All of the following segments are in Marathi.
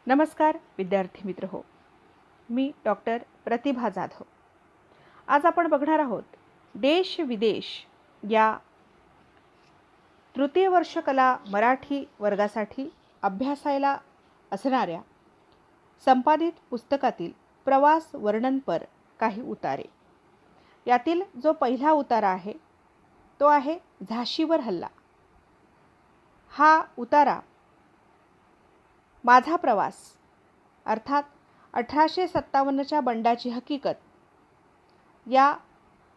नमस्कार विद्यार्थी मित्र हो, मी डॉक्टर प्रतिभा जाधव. आज आपण बघणार आहोत देश विदेश या तृतीय वर्ष कला मराठी वर्गासाठी अभ्यासायला असणाऱ्या संपादित पुस्तकातील प्रवास वर्णनपर काही उतारे. यातील जो पहिला उतारा आहे तो आहे झाशीवर हल्ला. हा उतारा माझा प्रवास अर्थात 1857च्या बंडाची हकीकत या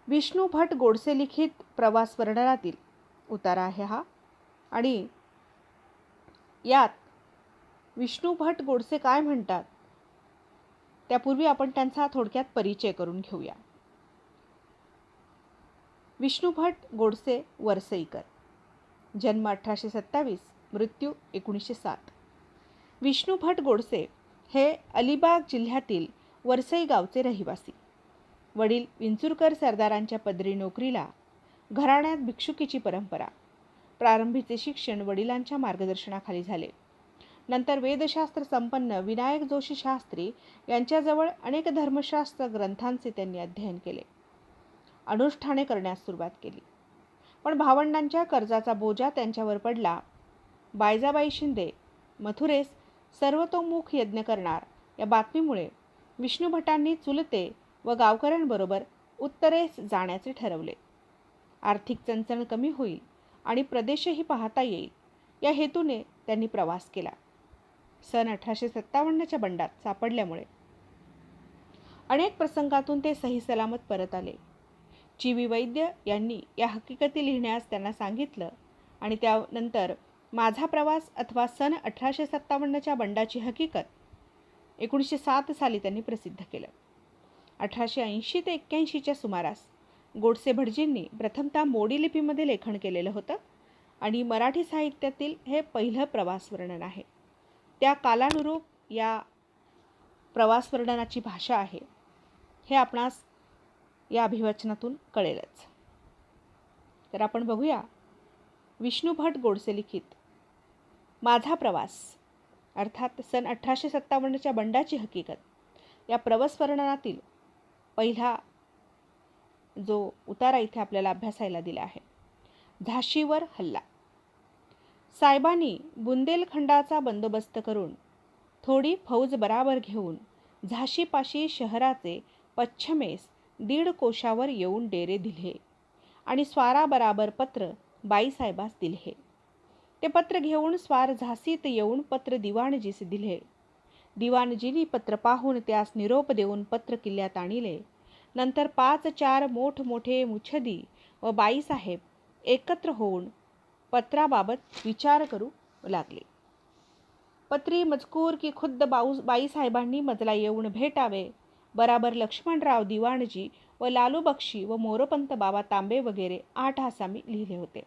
विष्णू भट गोडसे लिखित प्रवास वर्णनातील उतारा आहे हा. आणि यात विष्णू भट गोडसे काय म्हणतात त्यापूर्वी आपण त्यांचा थोडक्यात परिचय करून घेऊया. विष्णू भट गोडसे वरसईकर, जन्म 1827, मृत्यू 1907. विष्णू भट गोडसे हे अलिबाग जिल्ह्यातील वरसई गावचे रहिवासी. वडील विंचुरकर सरदारांच्या पदरी नोकरीला, घराण्यात भिक्षुकीची परंपरा. प्रारंभीचे शिक्षण वडिलांच्या मार्गदर्शनाखाली झाले. नंतर वेदशास्त्र संपन्न विनायक जोशी शास्त्री यांच्याजवळ अनेक धर्मशास्त्र ग्रंथांचे त्यांनी अध्ययन केले. अनुष्ठाने करण्यास सुरुवात केली. पण भावंडांच्या कर्जाचा बोजा त्यांच्यावर पडला. बायजाबाई शिंदे मथुरेस सर्वतोमुख यज्ञ करणार या बातमीमुळे विष्णू भटांनी चुलते व गावकऱ्यांबरोबर उत्तरेस जाण्याचे ठरवले. आर्थिक चणचण कमी होईल आणि प्रदेशही पाहता येईल या हेतूने त्यांनी प्रवास केला. सन 1857च्या बंडात सापडल्यामुळे अनेक प्रसंगातून ते सही सलामत परत आले. जी.वी. वैद्य यांनी या हकीकती लिहिण्यास त्यांना सांगितलं आणि त्यानंतर माझा प्रवास अथवा सन 1857च्या बंडाची हकीकत 1907 साली त्यांनी प्रसिद्ध केलं. 1880 ते 81च्या सुमारास गोडसे भटजींनी प्रथमतः मोडी लिपीमध्ये लेखन केलेलं होतं आणि मराठी साहित्यातील हे पहिलं प्रवास वर्णन आहे. त्या कालानुरूप या प्रवास वर्णनाची भाषा आहे हे आपणास या अभिवाचनातून कळेलच. तर आपण बघूया विष्णू भट गोडसे लिखित माझा प्रवास अर्थात सन 1857च्या बंडाची हकीकत या प्रवास वर्णनातील पहिला जो उतारा इथे आपल्याला अभ्यासायला दिला आहे. झाशीवर हल्ला. साहेबांनी बुंदेलखंडाचा बंदोबस्त करून थोडी फौज बराबर घेऊन झाशीपाशी शहराचे पश्चिमेस 1.5 कोशावर येऊन डेरे दिले आणि स्वारा बराबर पत्र बाईसाहेबास दिले. ते पत्र घेऊन स्वार झाशीत येऊन पत्र दिवाणजीस दिले. दिवाणजींनी पत्र पाहून त्यास निरोप देऊन पत्र किल्ल्यात आणले. नंतर 5-4 मोठमोठे मुछदी व बाईसाहेब एकत्र होऊन पत्राबाबत विचार करू लागले. पत्री मजकूर की खुद्द बाईसाहेबांनी मजला येऊन भेटावे. बराबर लक्ष्मणराव दिवाणजी व लालू बक्षी व मोरोपंत बाबा तांबे वगैरे 8 आसामी लिहिले होते.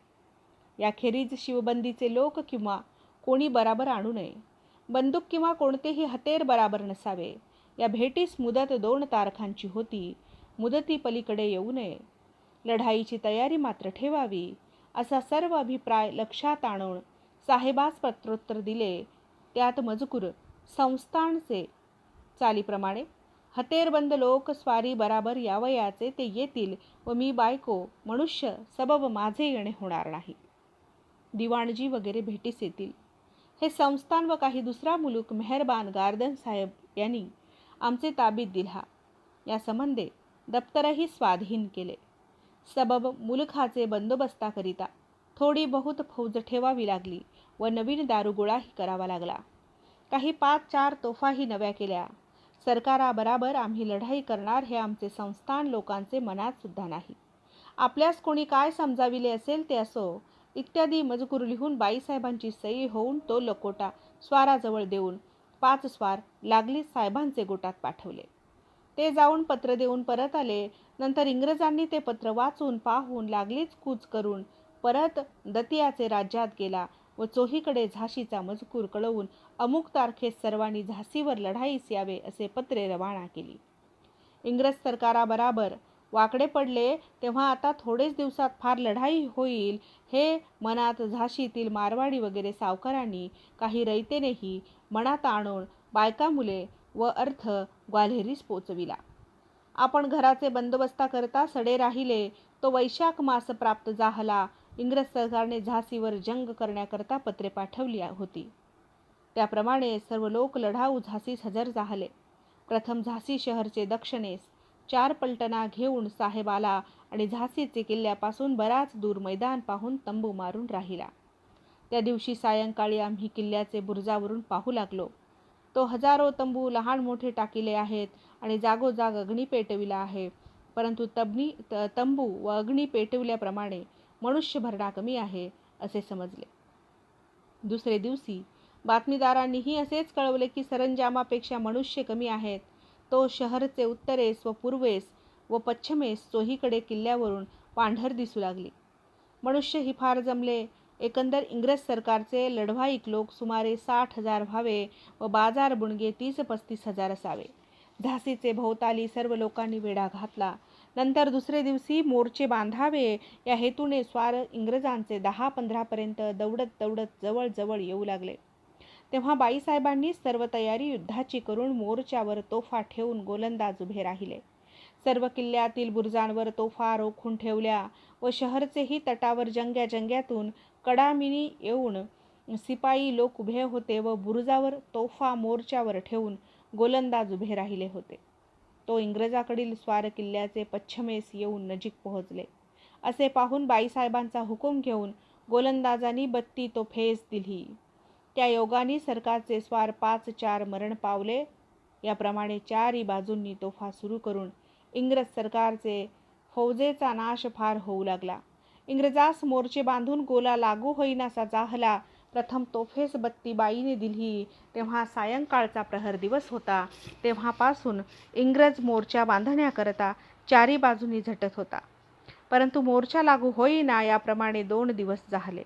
याखेरीज शिवबंदीचे लोक किंवा कोणी बराबर आणू नये. बंदूक किंवा कोणतेही हतेर बराबर नसावे. या भेटीस मुदत 2 तारखांची होती. मुदती पलीकडे येऊ नये. लढाईची तयारी मात्र ठेवावी. असा सर्व अभिप्राय लक्षात आणून साहेबास पत्रोत्तर दिले. त्यात मजकूर संस्थानचे चालीप्रमाणे हतेरबंद लोक स्वारी बराबर यावयाचे ते येतील व मी बायको मनुष्य सबब माझे येणे होणार नाही. दिवाणजी वगैरे भेटीस येतील. हे संस्थान व काही दुसरा मुलूक मेहरबान गार्दन साहेब यांनी आमचे ताबीत दिला. या संबंधे दप्तरही स्वाधीन केले. सबब मुलखाचे बंदोबस्ताकरिता थोडी बहुत फौज ठेवावी लागली व नवीन दारुगोळाही करावा लागला. काही 5-4 तोफाही नव्या केल्या. सरकाराबराबर आम्ही लढाई करणार हे आमचे संस्थान लोकांचे मनात सुद्धा नाही. आपल्यास कोणी काय समजाविले असेल ते असो इत्यादी मजकूर लिहून बाईसाहेबांची सही होऊन तो लकोटा स्वाराजवळ देऊन 5 स्वार लागलीच साहेबांचे गोटात पाठवले. ते जाऊन पत्र देऊन परत आले. नंतर इंग्रजांनी ते पत्र वाचून पाहून लागलीच कूच करून परत दतियाचे राज्यात गेला व चोहीकडे झाशीचा मजकूर कळवून अमुक तारखेस सर्वांनी झाशीवर लढाईस यावे असे पत्रे रवाना केली. इंग्रज सरकाराबराबर वाकडे पडले तेव्हा आता थोडेच दिवसात फार लढाई होईल हे मनात झाशीतील मारवाडी वगैरे सावकारांनी काही रयतेनेही मनात आणून बायका मुले व अर्थ ग्वाल्हेरीस पोचविला. आपण घराचे बंदोबस्ता करता सडे राहिले, तो वैशाख मास प्राप्त झाला. इंग्रज सरकारने झाशीवर जंग करण्याकरता पत्रे पाठवली होती. त्याप्रमाणे सर्व लोक लढाऊ झाशीस हजर झाले. प्रथम झाशी शहरचे दक्षिणेस 4 पलटणा घेऊन साहेब आला आणि झाशीचे किल्ल्यापासून बराच दूर मैदान पाहून तंबू मारून राहिला. त्या दिवशी सायंकाळी आम्ही किल्ल्याचे बुरुजावरून पाहू लागलो. तो हजारो तंबू लहान मोठे टाकिले आहेत आणि जागोजाग अग्नी पेटविला आहे, परंतु तंबू व अग्नी पेटविल्याप्रमाणे मनुष्य भरणा कमी आहे असे समजले. दुसरे दिवशी बातमीदारांनीही असेच कळवले की सरंजामापेक्षा मनुष्य कमी आहेत. तो शहरचे उत्तरेस व पूर्वेस व पश्चिमेस चोहीकडे किल्ल्यावरून पांढर दिसू लागली. मनुष्यही फार जमले. एकंदर इंग्रज सरकारचे लढवाईक लोक सुमारे 60,000 व्हावे व बाजार बुणगे 30-35 हजार असावे. झाशीचे भोवताली सर्व लोकांनी वेढा घातला. नंतर दुसरे दिवशी मोर्चे बांधावे या हेतूने स्वार इंग्रजांचे 10-15 पर्यंत दौडत दौडत जवळ जवळ येऊ लागले. तेव्हा बाईसाहेबांनी सर्व तयारी युद्धाची करून मोर्चावर तोफा ठेवून गोलंदाज उभे राहिले. सर्व किल्ल्यातील बुरुजांवर तोफा रोखून ठेवल्या व शहरचेही तटावर जंग्या जंग्यातून कडामिनी येऊन सिपाई लोक उभे होते व बुरुजावर तोफा मोर्चावर ठेवून गोलंदाज उभे राहिले होते. तो इंग्रजाकडील स्वार किल्ल्याचे पश्चिमेस येऊन नजीक पोहोचले. असे पाहून बाईसाहेबांचा हुकूम घेऊन गोलंदाजांनी बत्ती तोफेस दिली. त्या योगाने सरकारचे स्वार 5-4 मरण पावले. याप्रमाणे 4ही बाजूंनी तोफा सुरू करून इंग्रज सरकारचे फौजेचा नाश फार होऊ लागला. इंग्रजास मोर्चे बांधून गोला लागू होईनासा जाहला. प्रथम तोफेस बत्ती बाईने दिली तेव्हा सायंकाळचा प्रहर दिवस होता. तेव्हापासून इंग्रज मोर्चा बांधण्याकरता 4ही बाजूंनी झटत होता, परंतु मोर्चा लागू होईना. याप्रमाणे 2 दिवस जाहले.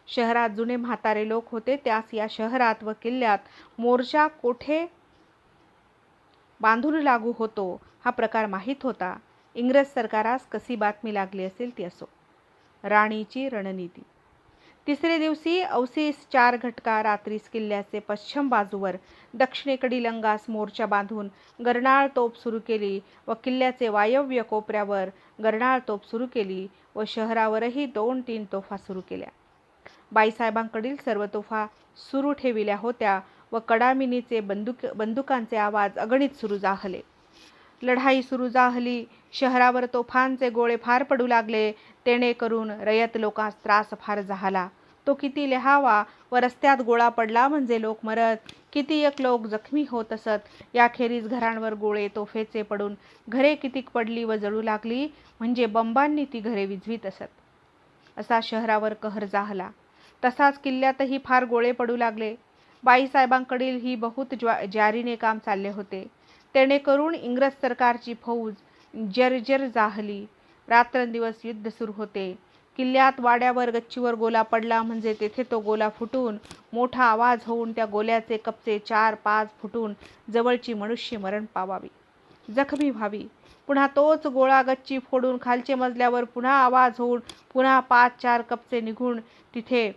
शहरात जुने म्हातारे लोक होते, त्यास या शहरात व किल्ल्यात मोर्चा कोठे बांधून लागू होतो हा प्रकार माहीत होता. इंग्रज सरकारास कशी बातमी लागली असेल ती असो. राणीची रणनीती. तिसरे दिवशी अवसीस 4 घटका रात्रीस किल्ल्याचे पश्चिम बाजूवर दक्षिणेकडील अंगास मोर्चा बांधून गरनाळ तोफ सुरू केली व किल्ल्याचे वायव्य कोपऱ्यावर गरनाळ तोफ सुरू केली व शहरावरही 2-3 तोफा सुरू केल्या. बाईसाहेबांकडील सर्व तोफा सुरू ठेविल्या होत्या व कडामिनीचे बंदुकांचे आवाज अगणित सुरू जाहले. लढाई सुरू झाली. शहरावर तोफांचे गोळे फार पडू लागले. तेणे करून रयत लोकांस त्रास फार झाला. तो किती लिहावा व रस्त्यात गोळा पडला म्हणजे लोक मरत, कितीक लोक जखमी होत असत. याखेरीज घरांवर गोळे तोफेचे पडून घरे कितीक पडली व जळू लागली म्हणजे बंबांनी ती घरे विझवीत असत. असा शहरावर कहर जाहला. तसाच किल्ल्यातही फार गोळे पडू लागले. बाईसाहेबांकडील ही बहुत ज्वारीने काम चालले होते. तेणे करून इंग्रज सरकारची फौज जर्जर जाहली. रात्रंदिवस युद्ध सुरू होते. किल्ल्यात वाड्यावर गच्चीवर गोला पडला म्हणजे तेथे तो गोला फुटून मोठा आवाज होऊन त्या गोल्याचे कप्चे 4-5 फुटून जवळची मनुष्य मरण पावावी, जखमी व्हावी. पुन्हा तोच गोळा गच्ची फोडून खालचे मजल्यावर पुन्हा आवाज होऊन पुन्हा 5-4 कप्चे निघून तिथे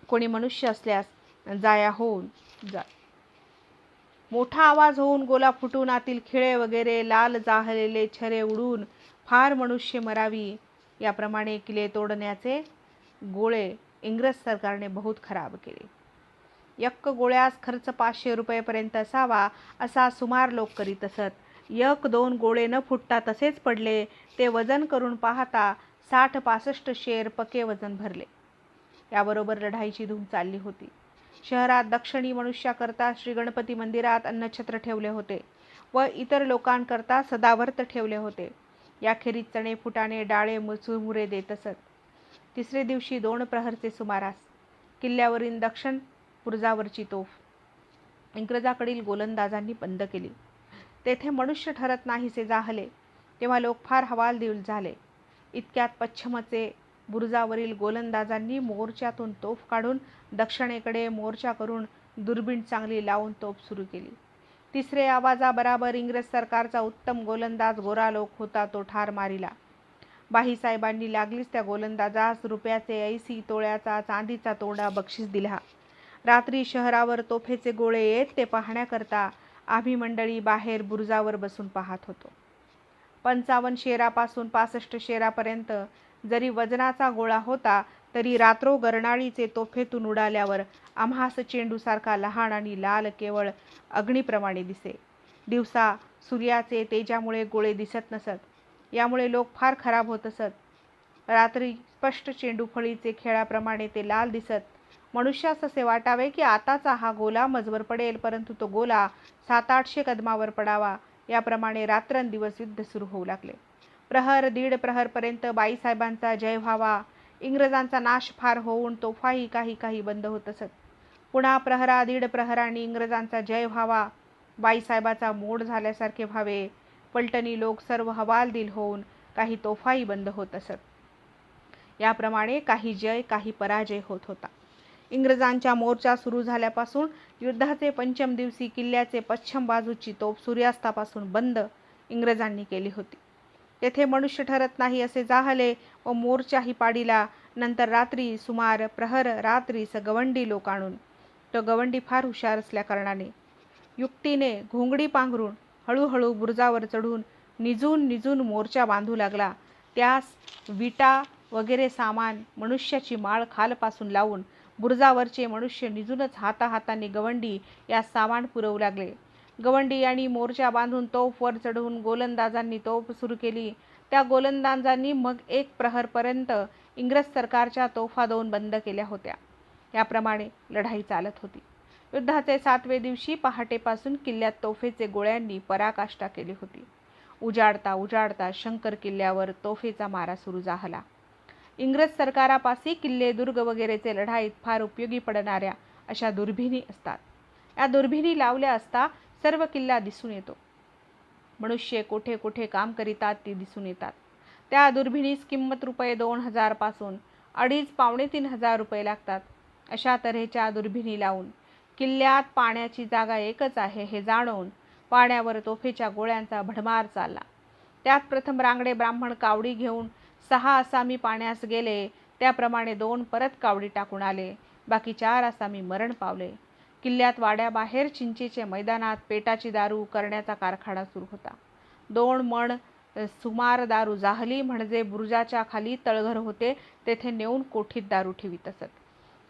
कोणी मनुष्य असल्यास जाया होऊन मोठा आवाज होऊन गोला फुटून आतील खिळे वगैरे लाल जाहलेले छरे उडून फार मनुष्य मरावी. याप्रमाणे किल्ले तोडण्याचे गोळे इंग्रज सरकारने बहुत खराब केले. यक्क गोळ्यास खर्च 500 रुपयेपर्यंत असावा असा सुमार लोक करीत असत. 1-2 गोळे न फुटता तसेच पडले. ते वजन करून पाहता 60-65 शेर पके वजन भरले. याबरोबर लढाईची धूम चालली होती. शहरात दक्षिणी मनुष्याकरता श्री गणपती मंदिरात अन्नछत्र ठेवले होते व इतर लोकांकरता सदावर्त ठेवले होते. याखेरीज चणे फुटाणे डाळे चुरमुरे देत असत. तिसरे दिवशी 2 प्रहरचे सुमारास किल्ल्यावरील दक्षिण बुरुजावरची तोफ इंग्रजाकडील गोलंदाजांनी बंद केली. तेथे मनुष्य ठरत नाहीसे जाहले. तेव्हा लोक फार हवालदिल झाले. इतक्यात पश्चिमचे बुरुजावरील गोलंदाजांनी मोर्चातून तोफ काढून दक्षिणेकडे मोर्चा करून दुर्बीण चांगली लावून तोफ सुरू केली. तिसरे आवाजा बराबर इंग्रज सरकारचा उत्तम गोलंदाज गोरा लोक होता, तो ठार मारिला. बाईसाहेबांनी लागलीच त्या गोलंदाजास रुपयाचे 80 तोळ्याचा चांदीचा तोंडा बक्षीस दिला. रात्री शहरावर तोफेचे गोळे येत ते पाहण्याकरता आम्ही मंडळी बाहेर बुरुजावर बसून पाहत होतो. 55 शेरापासून 65 शेरापर्यंत जरी वजनाचा गोळा होता तरी रात्रो गरणाळीचे तोफेतून उडाल्यावर आम्हास चेंडूसारखा लहान आणि लाल केवळ अग्नीप्रमाणे दिसे. दिवसा सूर्याचे तेजामुळे गोळे दिसत नसत, यामुळे लोक फार खराब होत असत. रात्री स्पष्ट चेंडूफळीचे खेळाप्रमाणे ते लाल दिसत. मनुष्यास असे वाटावे की आताचा हा गोला मजवर पडेल, परंतु तो गोला 700-800 कदमावर पडावा. याप्रमाणे रात्रंदिवस युद्ध सुरू होऊ लागले. प्रहर दीड प्रहरपर्यंत बाईसाहेबांचा जय व्हावा. इंग्रजांचा नाश फार होऊन तोफाही काही काही बंद होत असत. पुन्हा प्रहरा दीड प्रहरांनी इंग्रजांचा जय व्हावा. बाईसाहेबाचा मोड झाल्यासारखे व्हावे. पलटणी लोक सर्व हवालदिल होऊन काही तोफाही बंद होत असत. याप्रमाणे काही जय काही पराजय होत होता. इंग्रजांच्या मोर्चा सुरू झाल्यापासून युद्धाचे पंचम दिवशी किल्ल्याचे पश्चिम बाजूची तोफ सूर्यास्तापासून बंद इंग्रजांनी केली होती. तेथे मनुष्य ठरत नाही असे जाहले व मोर्चाही पाडिला. नंतर रात्री सुमार प्रहर रात्रीस गवंडी लोक आणून, तो गवंडी फार हुशार असल्याकारणाने युक्तीने घोंगडी पांघरून हळूहळू बुरुजावर चढून निजून मोर्चा बांधू लागला. त्यास विटा वगैरे सामान मनुष्याची माळ खालपासून लावून बुरुजावरचे मनुष्य निजूनच हाताहाताने गवंडी या सामान पुरवू लागले. गवंडी आणि मोर्चा बांधून तोफ वर चढवून गोलंदाजांनी तोफ सुरू केली. त्या गोलंदाजांनी मग 1 प्रहरपर्यंत इंग्रज सरकारच्या तोफा 2 बंद केल्या होत्या. याप्रमाणे लढाई चालत होती. युद्धाचे 7वे दिवशी पहाटेपासून किल्ल्यात तोफेचे गोळ्यांनी पराकाष्ठा केली होती. उजाडता शंकर किल्ल्यावर तोफेचा मारा सुरू झाला. इंग्रज सरकारापाशी किल्ले दुर्ग वगैरेचे लढाईत फार उपयोगी पडणाऱ्या अशा दुर्बिणी असतात. या दुर्बिणी लावल्या असता सर्व किल्ला दिसून येतो. मनुष्य कोठे कोठे काम करीतात ते दिसून येतात. त्या दुर्बिणीस किंमत ₹2,000 पासून 2,500-3,000 रुपये लागतात. अशा तऱ्हेच्या दुर्बिणी लावून किल्ल्यात पाण्याची जागा एकच आहे हे जाणून पाण्यावर तोफेच्या गोळ्यांचा भडमार चालला. त्यात प्रथम रांगडे ब्राह्मण कावडी घेऊन 6 आसामी पाण्यास गेले. त्याप्रमाणे 2 परत कावडी टाकून आले. बाकी 4 आसामी मरण पावले. किल्ल्यात वाड्याबाहेर चिंचेच्या मैदानात पेटाची दारू करण्याचा कारखाना सुरू होता. 2 मण सुमार दारू जाहली, म्हणजे बुरुजाच्या खाली तळघर होते, तेथे नेऊन कोठीत दारू ठेवीत असत.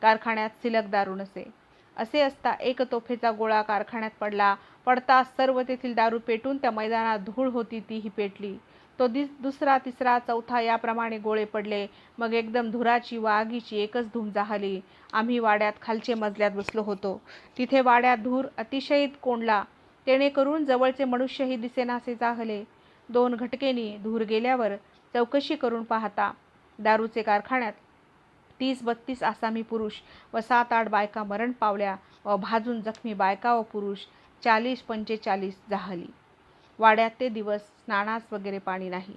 कारखान्यात शिल्लक दारू नसे. असे असता एक तोफेचा गोळा कारखान्यात पडला. पडताच सर्व तेथील दारू पेटून त्या मैदानात धूळ होती तीही पेटली. तो दुसरा, तिसरा, चौथा याप्रमाणे गोळे पडले. मग एकदम धुराची व आगीची एकच धूम जाहली. आम्ही वाड्यात खालचे मजल्यात बसलो होतो. तिथे वाड्यात धूर अतिशय कोंडला, तेणेकरून जवळचे मनुष्यही दिसेनासे जाहले. 2 घटकेनी धूर गेल्यावर चौकशी करून पाहता दारूचे कारखान्यात 30-32 आसामी पुरुष व 7-8 बायका मरण पावल्या व भाजून जखमी बायका व पुरुष 40-45 जाहली. वाड्यात ते दिवस स्नानास वगैरे पाणी नाही.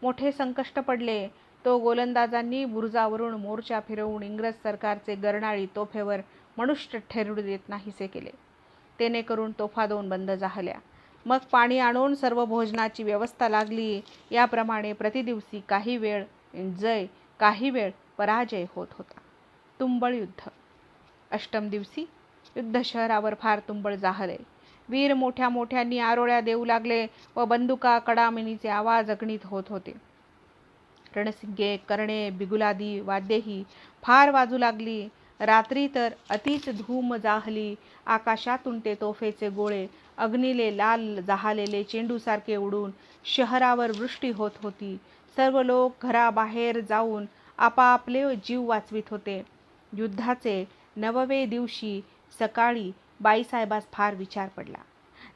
मोठे संकष्ट पडले. तो गोलंदाजांनी बुरुजावरून मोर्चा फिरवून इंग्रज सरकारचे गरणाळी तोफेवर मनुष्य ठेरू देत नाहीसे केले. तेणेकरून तोफा 2 बंद झाल्या. मग पाणी आणून सर्व भोजनाची व्यवस्था लागली. याप्रमाणे प्रतिदिवशी काही वेळ जय काही वेळ पराजय होत होता. तुंबळ युद्ध. अष्टम दिवशी युद्ध शहरावर फार तुंबळ जाहले. वीर मोठ्या मोठ्यांनी आरोळ्या देऊ लागले व बंदुका कडामिणीचे आवाज अगणित होत होते. रणसिंगे, करणे, बिगुलादी वाद्येही फार वाजू लागली. रात्री तर अतिच धूम जाहली. आकाशातून ते तोफेचे गोळे अग्नीले लाल जाहलेले चेंडूसारखे उडून शहरावर वृष्टी होत होती. सर्व लोक घराबाहेर जाऊन आपापले जीव वाचवीत होते. युद्धाचे 9वे दिवशी सकाळी बाईसाहेबास फार विचार पडला.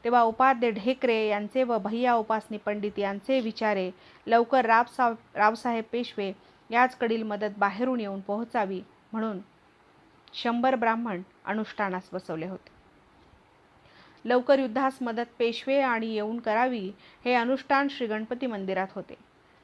तेव्हा उपाध्ये ढेकरे यांचे व भैया उपासनी पंडित यांचे विचारे लवकर रावसाहेब पेशवे याचकडील मदत बाहेरून येऊन पोहोचावी म्हणून 100 ब्राह्मण अनुष्ठानास बसवले होते. लवकर युद्धास मदत पेशवे आणि येऊन करावी हे अनुष्ठान श्री गणपती मंदिरात होते.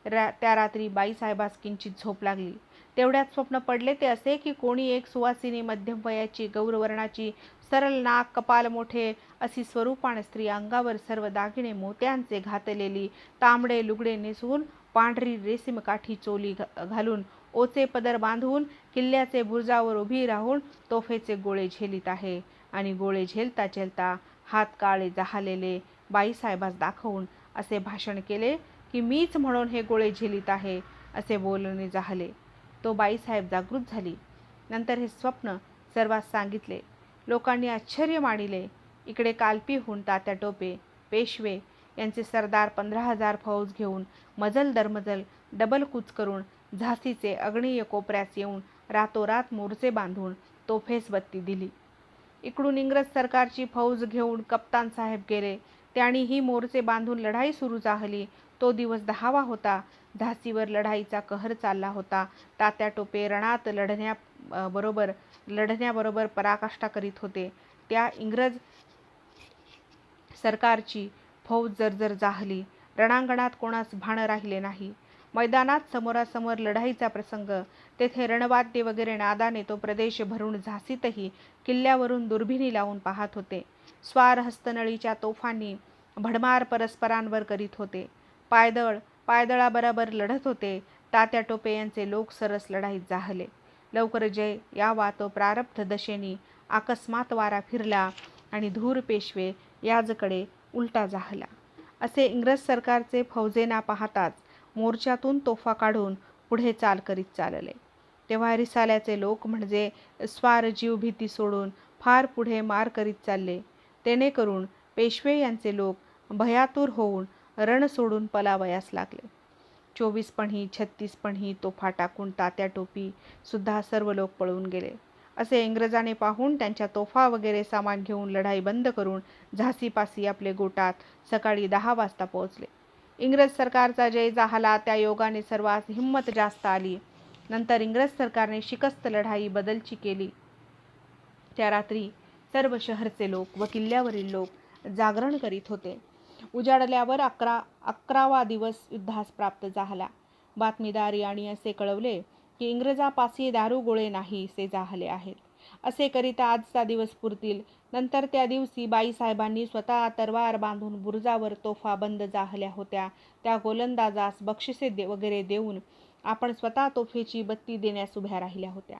त्या रात्री बाईसाहेबास किंचित झोप लागली. तेवढ्यात स्वप्न पडले ते असे की कोणी एक सुवासिनी मध्यम वयाची गौरवर्णाची सरळ नाक कपाल मोठे अशी स्वरूपान स्त्री अंगावर सर्व दागिने मोत्यांचे घातलेली तांबडे लुगडे नेसून पांढरी रेशीम काठी चोली घालून ओचे पदर बांधून किल्ल्याचे बुरुजावर उभी राहून तोफेचे गोळे झेलीत आहे आणि गोळे झेलता झेलता हात काळे झालेले बाईसाहेबास दाखवून असे भाषण केले की मीच म्हणून हे गोळे झेलीत आहे असे बोलणे झाले. तो बाईसाहेब जागृत झाली. नंतर हे स्वप्न सर्वांस सांगितले. लोकांनी आश्चर्य मानिले. इकडे कालपीहून तात्या टोपे पेशवे यांचे सरदार 15,000 फौज घेऊन मजल दरमजल डबल कूच करून झाशीचे अग्नेय कोपऱ्यास येऊन रातोरात मोर्चे बांधून तोफेस बत्ती दिली. इकडून इंग्रज सरकारची फौज घेऊन कप्तान साहेब गेले. त्यांनी ही मोर्चे बांधून लढाई सुरू झाली. तो दिवस 10वा होता. झाशीवर लढाईचा कहर चालला होता. तात्या टोपे रणात लढण्याबरोबर पराकाष्ठा करीत होते. त्या इंग्रज सरकारची फौज जर्जर जाहली. रणांगणात कोणास भान राहिले नाही. मैदानात समोरासमोर लढाईचा प्रसंग. तेथे रणवाद्य वगैरे नादाने तो प्रदेश भरून झाशीतही किल्ल्यावरून दुर्बिणी लावून पाहत होते. स्वार हस्तनळीच्या तोफांनी भडमार परस्परांवर करीत होते. पायदळाबरोबर लढत होते. तात्या टोपे यांचे लोक सरस लढाईत जाहले. लवकर जय यावा तो प्रारब्ध दशेनी अकस्मात वारा फिरला आणि धूर पेशवे याजकडे उलटा जाहला. असे इंग्रज सरकारचे फौजेना पाहताच मोर्चातून तोफा काढून पुढे चाल करीत चालले. तेव्हा रिसाल्याचे लोक म्हणजे स्वार जीव भीती सोडून फार पुढे मार करीत चालले. तेणेकरून पेशवे यांचे लोक भयातूर होऊन रण सोडून पलावयास लागले. 24 पणी 36 पणी तोफा टाकून तात्या टोपी सुद्धा सर्व लोक पळून गेले. असे इंग्रजाने पाहून त्यांच्या तोफा वगैरे सामान घेऊन लढाई बंद करून झाशीपासी आपले गोटात सकाळी 10 वाजता पोहोचले. इंग्रज सरकारचा जय झाला. त्या योगाने सर्वांस हिंमत जास्त आली. नंतर इंग्रज सरकारने शिकस्त लढाई बदलची केली. त्या रात्री सर्व शहरचे लोक व किल्ल्यावरील लोक जागरण करीत होते. उजाडल्यावर 11वा दिवस युद्धास प्राप्त झाला. बातमीदार यांनी असे कळवले की इंग्रजापासी दारुगोळे नाहीसे झाले आहेत. असे करिता आजचा दिवस पुरतील. नंतर त्या दिवशी बाईसाहेबांनी स्वतः तरवार बांधून बुरुजावर तोफा बंद झाल्या होत्या त्या गोलंदाजास बक्षिसे वगैरे देऊन आपण स्वतः तोफेची बत्ती देण्यास उभ्या राहिल्या होत्या.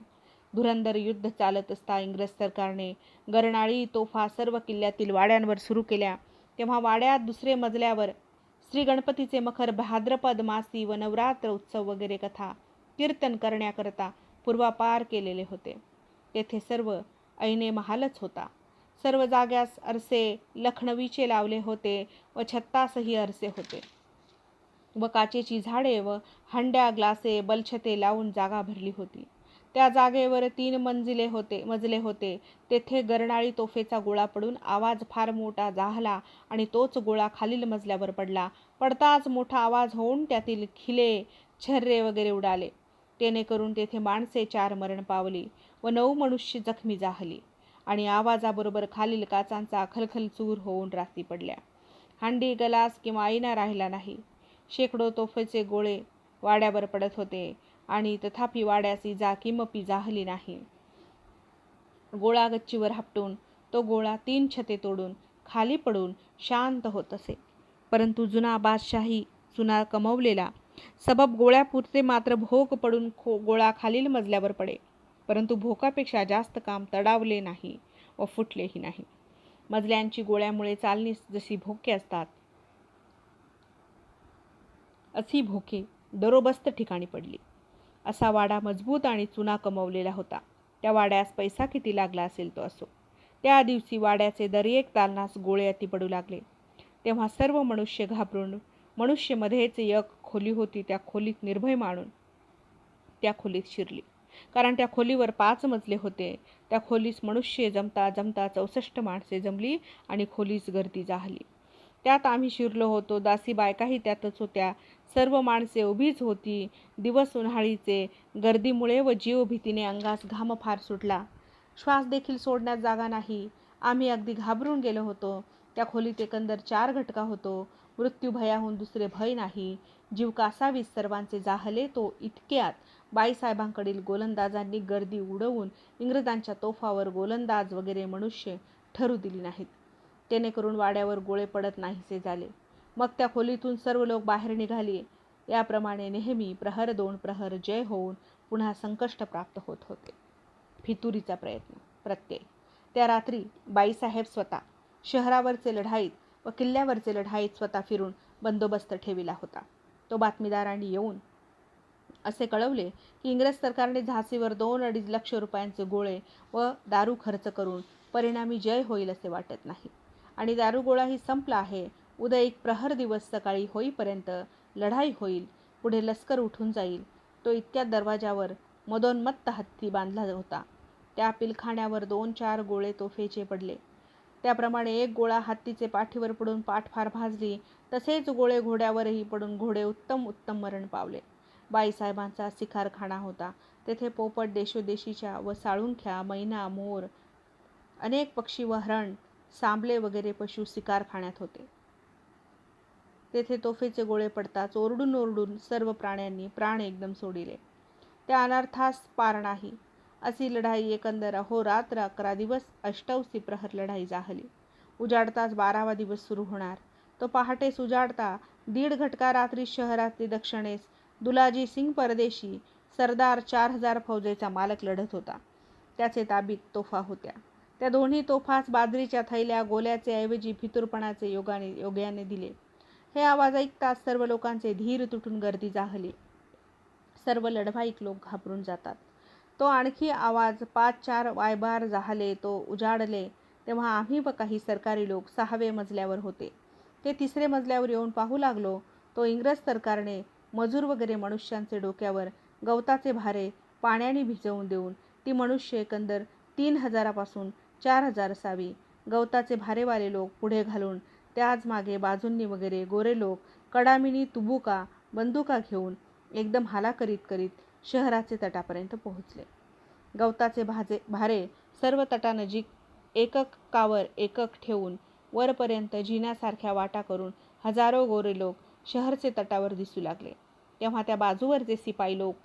धुरंधर युद्ध चालत असता इंग्रज सरकारने गरणाळी तोफा सर्व किल्ल्यातील वाड्यांवर सुरू केल्या. तेव्हा वाड्यात दुसरे मजल्यावर श्री गणपतीचे मखर, भाद्रपद मासी व नवरात्र उत्सव वगैरे कथा कीर्तन करण्याकरता पूर्वापार केलेले होते. तेथे सर्व ऐने महालच होता. सर्व जाग्यास आरसे लखनवीचे लावले होते व छत्तासही आरसे होते व काचेची झाडे व हंड्या ग्लासे बलछते लावून जागा भरली होती. त्या जागेवर 3 मजले होते. तेथे गरणाळी तोफेचा गोळा पडून आवाज फार मोठा झाला आणि तोच गोळा खालील मजल्यावर पडला. पडताच मोठा आवाज होऊन त्यातील खिले छर्रे वगैरे उडाले. तेणेकरून तेथे माणसे 4 मरण पावली व 9 मनुष्य जखमी झाली आणि आवाजाबरोबर खालील काचांचा खलखलचूर होऊन रात्री पडल्या. हांडी गलास किंवा आईना राहिला नाही. शेकडो तोफेचे गोळे वाड्यावर पडत होते आणि तथापि वाड्यास इजा किमपी झाली नाही. गोळा गच्चीवर आपटून तो गोळा 3 छते तोडून खाली पडून शांत होत असे. परंतु जुना बादशाही चुना कमवलेला सबब गोळ्यापुरते मात्र भोक पडून गोळा खालील मजल्यावर पडे. परंतु भोकापेक्षा जास्त काम तडावले नाही व फुटलेही नाही. मजल्यांची गोळ्यामुळे चालणीस जशी भोके असतात अशी भोके दरोबस्त ठिकाणी पडली. असा वाडा मजबूत आणि चुना कमवलेला होता. त्या वाड्यास पैसा किती लागला असेल तो असो. त्या दिवशी वाड्याचे दरएक दालनास गोळे अति पडू लागले. तेव्हा सर्व मनुष्य घाबरून मध्येच एक खोली होती त्या खोलीत निर्भय मानून त्या खोलीत शिरली. कारण त्या खोलीवर 5 मजले होते. त्या खोलीस मनुष्य जमता 64 माणसे जमली आणि खोलीस गर्दी झाली. त्यात आम्ही शिरलो होतो. दासी बायकाही त्यातच होत्या. सर्व माणसे उभीच होती. दिवस उन्हाळीचे. गर्दीमुळे व जीव भीतीने अंगास घाम फार सुटला. श्वास देखील सोडण्यास जागा नाही. आम्ही अगदी घाबरून गेलो होतो. त्या खोलीत एकंदर 4 घटका होतो. मृत्यू भयाहून दुसरे भय नाही. जीव कासावीस सर्वांचे जाहले तो इतक्यात बाईसाहेबांकडील गोलंदाजांनी गर्दी उडवून इंग्रजांच्या तोफावर गोलंदाज वगैरे मनुष्य ठरू दिली नाहीत. तेणेकरून वाड्यावर गोळे पडत नाहीसे झाले. मग त्या खोलीतून सर्व लोक बाहेर निघाले. याप्रमाणे नेहमी प्रहर 2 प्रहर जय होऊन पुन्हा संकष्ट प्राप्त होत होते. फितुरीचा प्रत्यय. त्या रात्री बाईसाहेब स्वतः शहरावरचे लढाईत व किल्ल्यावरचे लढाईत स्वतः फिरून बंदोबस्त ठेविला होता. तो बातमीदारांनी येऊन असे कळवले की इंग्रज सरकारने झाशीवर 2-2.5 लक्ष रुपयांचे गोळे व दारू खर्च करून परिणामी जय होईल असे वाटत नाही आणि दारुगोळाही संपला आहे. उद्या एक प्रहर दिवस सकाळी होईपर्यंत लढाई होईल. पुढे लष्कर उठून जाईल. तो इतक्या दरवाजावर मदोन्मत्त हत्ती बांधला होता. त्या पिलखाण्यावर 2-4 गोळे तोफेचे पडले. त्याप्रमाणे एक गोळा हत्तीचे पाठीवर पडून पाठ फार भाजली. तसेच गोळे घोड्यावरही पडून घोडे उत्तम मरण पावले. बाईसाहेबांचा शिकारखाना होता. तेथे पोपट देशोदेशीच्या व साळुंख्या, मैना, मोर, अनेक पक्षी व हरण, सांबले वगैरे पशु शिकारखान्यात होते. तेथे तोफेचे गोळे पडताच ओरडून ओरडून सर्व प्राण्यांनी प्राण एकदम सोडिले. त्या अनर्थास पार नाही. अशी लढाई एकंदर अहोरात्र 11 दिवस अष्टौसी प्रहर लढाई जाहली. उजाडताच 12वा दिवस सुरू होणार. तो पहाटेस उजाडता 1.5 घटका रात्री शहरातली दक्षिणेस दुलाजी सिंग परदेशी सरदार 4000 फौजेचा मालक लढत होता. त्याचे ताबीत तोफा होत्या. त्या दोन्ही तोफास बाजरीच्या थैल्या गोल्याचे ऐवजी फितुरपणाचे योग्याने दिले. हे आवाज ऐकताच सर्व लोकांचे धीर तुटून गर्दी जाहली. सर्व लढवाईक लोक घाबरून जातात. तो आणखी आवाज 5-4 वायबार जाहले. तो उजाडले तेव्हा आम्ही व काही सरकारी लोक 6वे मजल्यावर होते. ते 3रे मजल्यावर येऊन पाहू लागलो. तो इंग्रज सरकारने मजूर वगैरे मनुष्यांचे डोक्यावर गवताचे भारे पाण्याने भिजवून देऊन ती मनुष्य एकंदर 3000 पासून 4000 असावी. गवताचे भारेवाले लोक पुढे घालून त्याच मागे बाजूंनी वगैरे गोरे लोक कडामिनी तुबुका बंदुका घेऊन एकदम हाला करीत करीत शहराचे तटापर्यंत पोहोचले. गवताचे भारे सर्व तटानजीक एककावर एकक ठेवून वरपर्यंत जिन्यासारख्या वाटा करून हजारो गोरे लोक शहरचे तटावर दिसू लागले. तेव्हा त्या बाजूवरचे सिपाई लोक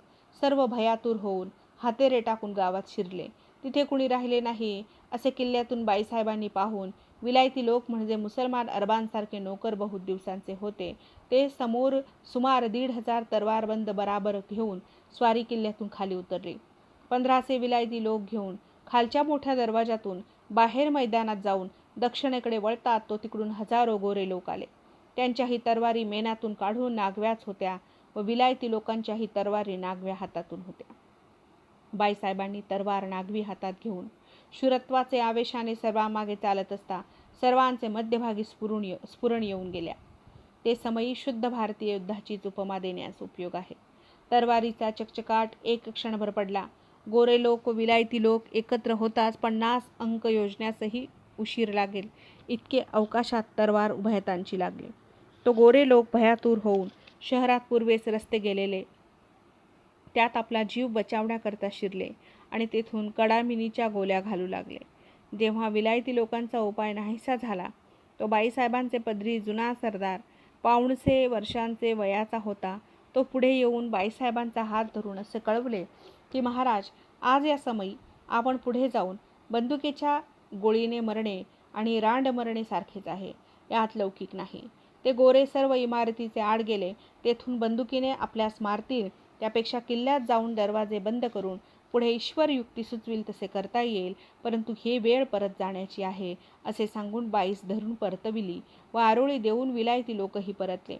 सर्व भयातूर होऊन हातेरे टाकून गावात शिरले. तिथे कुणी राहिले नाही असे किल्ल्यातून बाईसाहेबांनी पाहून विलायती लोक म्हणजे मुसलमान अरबांसारखे नोकर बहुत दिवसांचे होते. ते समोर सुमार 1,500 तरवारबंद बराबर घेऊन स्वारी किल्ल्यातून खाली उतरले. 1500 विलायती लोक घेऊन खालच्या मोठ्या दरवाजातून बाहेर मैदानात जाऊन दक्षिणेकडे वळतात तो तिकडून हजारो गोरे लोक आले. त्यांच्याही तरवारी मेनातून काढून नागव्याच होत्या व विलायती लोकांच्याही तरवारी नागव्या हातातून होत्या. बाईसाहेबांनी तरवार नागवी हातात घेऊन शूरत्वाचे आवेशाने सर्वांमागे चालत असता सर्वांचे मध्यभागी स्फुरण येऊन गेल्या. ते समयी शुद्ध भारतीय युद्धाचीच उपमा देण्यास उपयोग आहे. तरवारीचा चकचकाट एक क्षणभर पडला. गोरे लोक व विलायती लोक एकत्र होताच 50 अंक योजण्यासही उशीर लागेल इतके अवकाशात तरवार उभयतांची लागले. तो गोरे लोक भयातूर होऊन शहरात पूर्वेस रस्ते गेलेले त्यात आपला जीव बचावण्याकरता शिरले आणि तेथून कडामिनीच्या गोल्या घालू लागले. जेव्हा विलायती लोकांचा उपाय नाहीसा झाला तो बाईसाहेबांचे पदरी जुना सरदार 65 वर्षांचे वयाचा होता. तो पुढे येऊन बाईसाहेबांचा हात धरून असे कळवले की महाराज, आज या समयी आपण पुढे जाऊन बंदुकीच्या गोळीने मरणे आणि रांड मरणे सारखेच आहे. यात लौकिक नाही. ते गोरे सर्व इमारतीचे आड गेले. तेथून बंदुकीने आपल्यास मारतील त्यापेक्षा किल्ल्यात जाऊन दरवाजे बंद करून पुढे ईश्वर युक्ती सुचविल तसे करता येईल, परंतु हे वेळ परत जाण्याची आहे असे सांगून बाईस धरून परतविली व आरोळी देऊन विलायती लोकही परतले.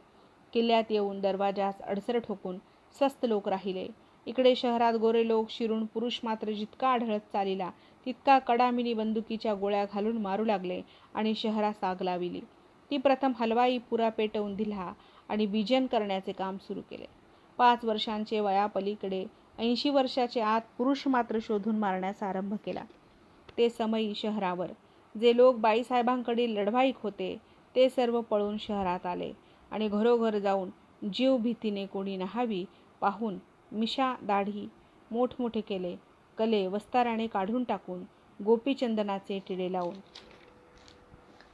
किल्ल्यात येऊन दरवाजास अडसर ठोकून स्वस्त लोक राहिले. इकडे शहरात गोरे लोक शिरून पुरुष मात्र जितका आढळत चालिला तितका कडामिनी बंदुकीच्या गोळ्या घालून मारू लागले आणि शहरास आग लाविली. ती प्रथम हलवाई पुरा पेटवून दिला आणि बिजन करण्याचे काम सुरू केले. 5 वर्षांचे वयापलीकडे 80 वर्षाचे आत पुरुष मात्र शोधून मारण्याचा आरंभ केला. ते समयी शहरावर जे लोक बाईसाहेबांकडील लढवाईक होते ते सर्व पळून शहरात आले आणि घरोघर जाऊन जीव भीतीने कोणी नहावी पाहून मिशा दाढी मोठमोठे केले. कले वस्ताराने काढून टाकून गोपीचंदनाचे टिळे लावून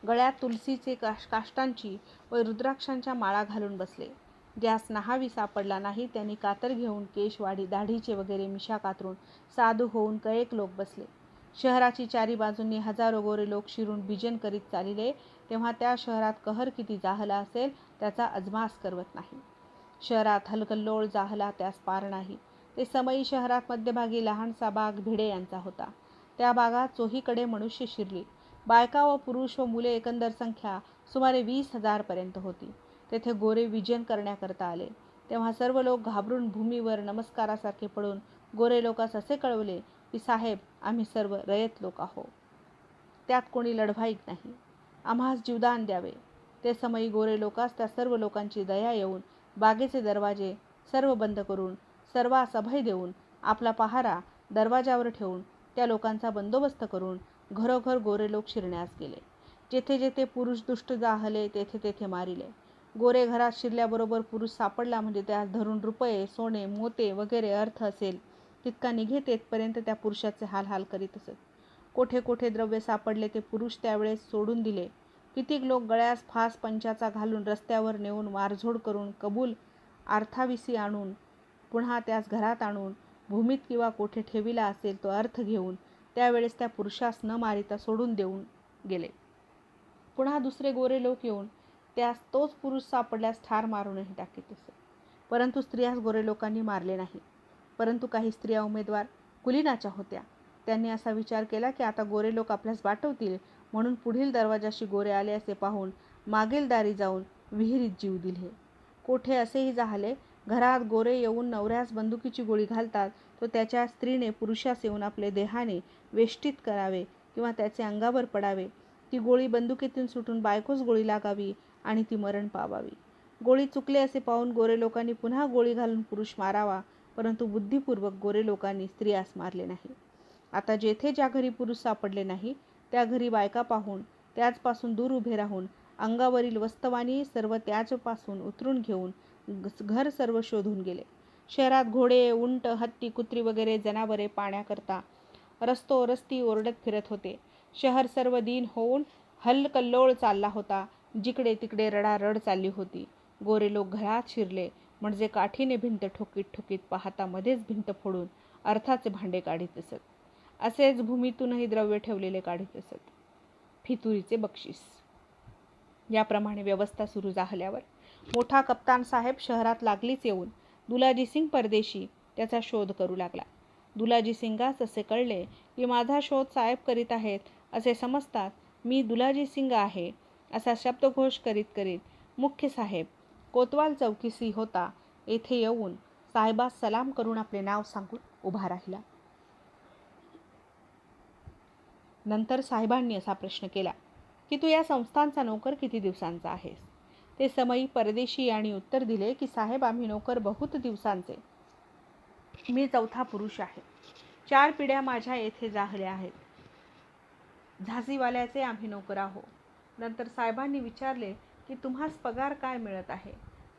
गळ्यात तुलसीचे काष्टांची व रुद्राक्षांच्या माळा घालून बसले. ज्यास नहावी सापडला नाही त्यांनी कातर घेऊन केश दाढीचे वगैरे मिशा कातरून साधू होऊन कयेक लोक बसले. शहराची चारी बाजूंनी हजारो गोरे लोक शिरून बिजन करीत चालिले. तेव्हा त्या शहरात कहर किती जाहला असेल त्याचा अजमास करवत नाही. शहरात हलकल्लोळ जाहला त्यास पार नाही. ते समयी शहरात मध्यभागी लहानसा बाग भिडे यांचा होता. त्या बागात चोहीकडे मनुष्य शिरली. बायका व पुरुष व मुले एकंदर संख्या सुमारे 20,000 पर्यंत होती. तेथे गोरे विजन करण्याकरता आले. तेव्हा सर्व लोक घाबरून भूमीवर नमस्कारासारखे पडून गोरे लोकास असे कळवले की साहेब, आम्ही सर्व रयत लोक आहो. त्यात कोणी लढवाईक नाही. आम्हास जीवदान द्यावे. ते समयी गोरे लोकास त्या सर्व लोकांची दया येऊन बागेचे दरवाजे सर्व बंद करून सर्वांस अभय देऊन आपला पहारा दरवाजावर ठेवून त्या लोकांचा बंदोबस्त करून घरोघर गोरे लोक शिरण्यास गेले. जेथे जेथे पुरुष दुष्ट जाहले तेथे तेथे मारिले. गोरे घरात शिरल्याबरोबर पुरुष सापडला म्हणजे त्यास धरून रुपये, सोने, मोते वगैरे अर्थ असेल तितका निघे तेथपर्यंत त्या पुरुषाचे हाल करीत असत. कोठे कोठे द्रव्य सापडले ते पुरुष त्यावेळेस सोडून दिले. कितीक लोक गळ्यास फास पंचाचा घालून रस्त्यावर नेऊन मारझोड करून कबूल अर्थाविसी आणून पुन्हा त्यास घरात आणून भूमीत किंवा कोठे ठेविला असेल तो अर्थ घेऊन त्यावेळेस त्या पुरुषास न मारिता सोडून देऊन गेले. पुन्हा दुसरे गोरे लोक येऊन त्यास तोच पुरुष सापडल्यास ठार मारूनही टाकीत असत. परंतु स्त्रियास गोरे लोकांनी मारले नाही. परंतु काही स्त्रिया उमेदवार कुलीनाच्या होत्या. त्यांनी असा विचार केला की आता गोरे लोक आपल्यास वाटवतील म्हणून पुढील दरवाजाशी गोरे आले असे पाहून मागील दारी जाऊन विहिरीत जीव दिले. कोठे असेही झाले, घरात गोरे येऊन नवऱ्यास बंदुकीची गोळी घालतात तो त्याच्या स्त्रीने पुरुषास येऊन आपले देहाने वेष्टित करावे किंवा त्याचे अंगावर पडावे. ती गोळी बंदुकीतून सुटून बायकोस गोळी लागावी आणि ती मरण पावावी. गोळी चुकले असे पाहून गोरे लोकांनी पुन्हा गोळी घालून पुरुष मारावा. परंतु बुद्धिपूर्वक गोरे लोकांनी स्त्रियास मारले नाही. आता जेथे ज्या घरी पुरुष सापडले नाही त्या घरी बायका पाहून त्याचपासून दूर उभे राहून अंगावरील वस्तवानी सर्व त्याचपासून उतरून घेऊन घर सर्व शोधून गेले. शहरात घोडे, उंट, हत्ती, कुत्री वगैरे जनावरे पाण्याकरता रस्ती ओरडत फिरत होते. शहर सर्व दीन होऊन हलकल्लोळ चालला होता. जिकडे तिकडे रडारड चालली होती. गोरे लोक घरात शिरले म्हणजे काठीने भिंत ठोकीत पाहता मध्येच भिंत फोडून अर्थाचे भांडे काढीत असत. असेच भूमीतूनही द्रव्य ठेवलेले काढीत असत. फितुरीचे बक्षीस. याप्रमाणे व्यवस्था सुरू झाल्यावर मोठा कप्तान साहेब शहरात लागलीच येऊन दुलाजी सिंग परदेशी त्याचा शोध करू लागला. दुलाजी सिंगास असे कळले की माझा शोध साहेब करीत आहेत असे समजतात मी दुलाजी सिंग आहे असा शब्दघोष करीत करीत मुख्य साहेब कोतवाल चौकीसी होता येथे येऊन साहेबास सलाम करून आपले नाव सांगून उभा राहिला. नंतर साहेबांनी असा प्रश्न केला की तू या संस्थांचा नोकर किती दिवसांचा आहेस? ते समयी परदेशी यांनी उत्तर दिले की साहेब, आम्ही नोकर बहुत दिवसांचे. मी चौथा पुरुष आहे. 4 पिढ्या माझ्या येथे जाहल्या आहेत. झाशीवाल्याचे आम्ही नोकर आहो. नंतर साहेबांनी विचारले की तुम्हास पगार काय मिळत आहे?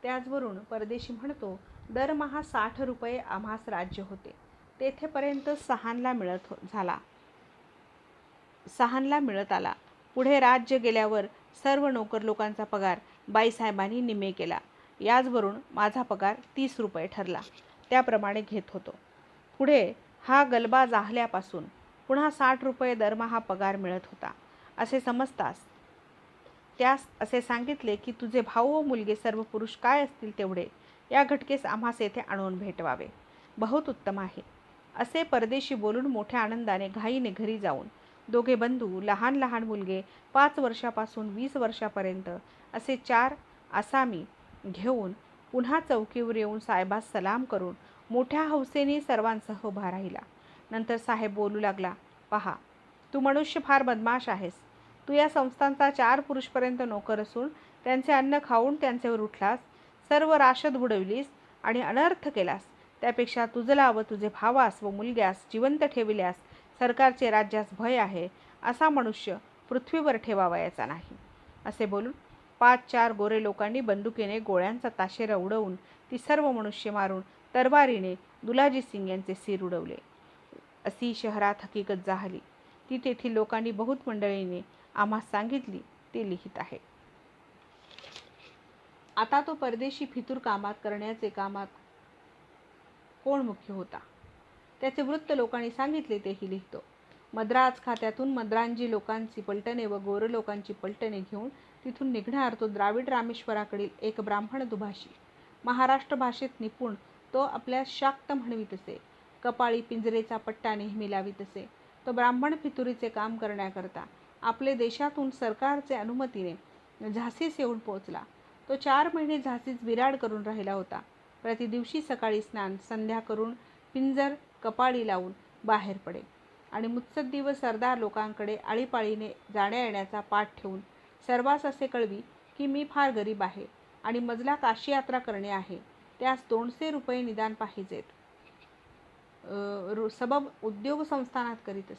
त्याचवरून परदेशी म्हणतो दरमहा 60 रुपये आम्हास राज्य होते. तेथेपर्यंत 6 मिळत आला. पुढे राज्य गेल्यावर सर्व नोकर लोकांचा पगार बाईसाहेबांनी निम्मे केला. याचवरून माझा पगार 30 रुपये ठरला. त्याप्रमाणे घेत होतो. पुढे हा गलबा जाहल्यापासून पुन्हा 60 रुपये दरमहा पगार मिळत होता असे समजतास त्यास असे सांगितले की तुझे भाऊ व मुलगे सर्व पुरुष काय असतील तेवढे या घटकेस आम्हास येथे आणून भेटवावे. बहुत उत्तम आहे. असे परदेशी बोलून मोठ्या आनंदाने घाईने घरी जाऊन दोघे बंधू, लहान लहान मुलगे 5 वर्षापासून 20 वर्षापर्यंत असे 4 आसामी घेऊन पुन्हा चौकीवर येऊन साहेबास सलाम करून मोठ्या हौसेने सर्वांसह उभा राहिला. नंतर साहेब बोलू लागला, पहा, तू मनुष्य फार बदमाश आहेस. तू या संस्थांचा 4 पुरुषपर्यंत नोकर असून त्यांचे अन्न खाऊन त्यांच्यावर उठलास, सर्व राशद बुडविलीस आणि अनर्थ केलास. त्यापेक्षा तुझला व तुझे भावास व मुलग्यास जिवंत ठेविल्यास सरकारचे राज्यास भय आहे असा मनुष्य पृथ्वीवर ठेवावयाचा नाही. असे बोलून 5-4 गोरे लोकांनी बंदुकीने गोळ्यांचा ताशेरा उडवून ती सर्व मनुष्य मारून तरवारीने दुलाजी सिंग यांचे सिर उडवले. अशी शहरात हकीकत झाली. ती तेथील लोकांनी बहुत मंडळीने आम्हास सांगितली ते लिहित आहे. आता तो परदेशी फितूर करण्याचे कामात कोण मुख्य होता त्याचे वृत्त लोकांनी सांगितले तेही लिहितो. मद्राज खात्यातून मद्रांजी लोकांची पलटणे व गोर लोकांची पलटणे घेऊन तिथून निघणार तो द्राविड रामेश्वराकडील एक ब्राह्मण दुभाषी, महाराष्ट्र भाषेत निपुण तो आपल्या शाक्त म्हणवीत असे. कपाळी पिंजरेचा पट्टा नेहमी लावीत असे. तो ब्राह्मण फितुरीचे काम करण्याकरता आपले देशातून सरकारचे अनुमतीने झाशीस येऊन पोहोचला. तो 4 महिने झाशीस विराड करून राहिला होता. प्रतिदिवशी सकाळी स्नान संध्या करून पिंजर कपाळी लावून बाहेर पडे आणि मुत्सद्दी व सरदार लोकांकडे आळीपाळीने जाण्या येण्याचा पाठ ठेवून सर्वांस असे कळवी की मी फार गरीब आहे आणि मजला काशी यात्रा करणे आहे, त्यास 200 रुपये निदान पाहिजेत. सबब उद्योग संस्थानात करीत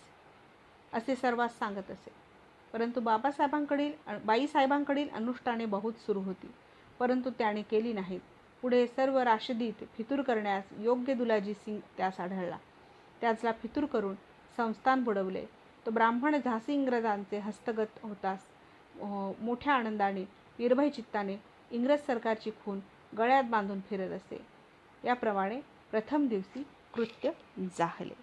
असे सर्वांस सांगत असे. परंतु बाईसाहेबांकडील अनुष्ठाने बहुत सुरू होती, परंतु त्याने केली नाहीत. पुढे सर्व राशदीत फितूर करण्यास योग्य दुलाजी सिंग त्यास आढळला. त्याचला फितूर करून संस्थान बुडवले. तो ब्राह्मण झाशी इंग्रजांचे हस्तगत होतास मोठ्या आनंदाने निर्भय चित्ताने इंग्रज सरकारची खून गळ्यात बांधून फिरत असे. याप्रमाणे प्रथम दिवशी कृत्य झाले.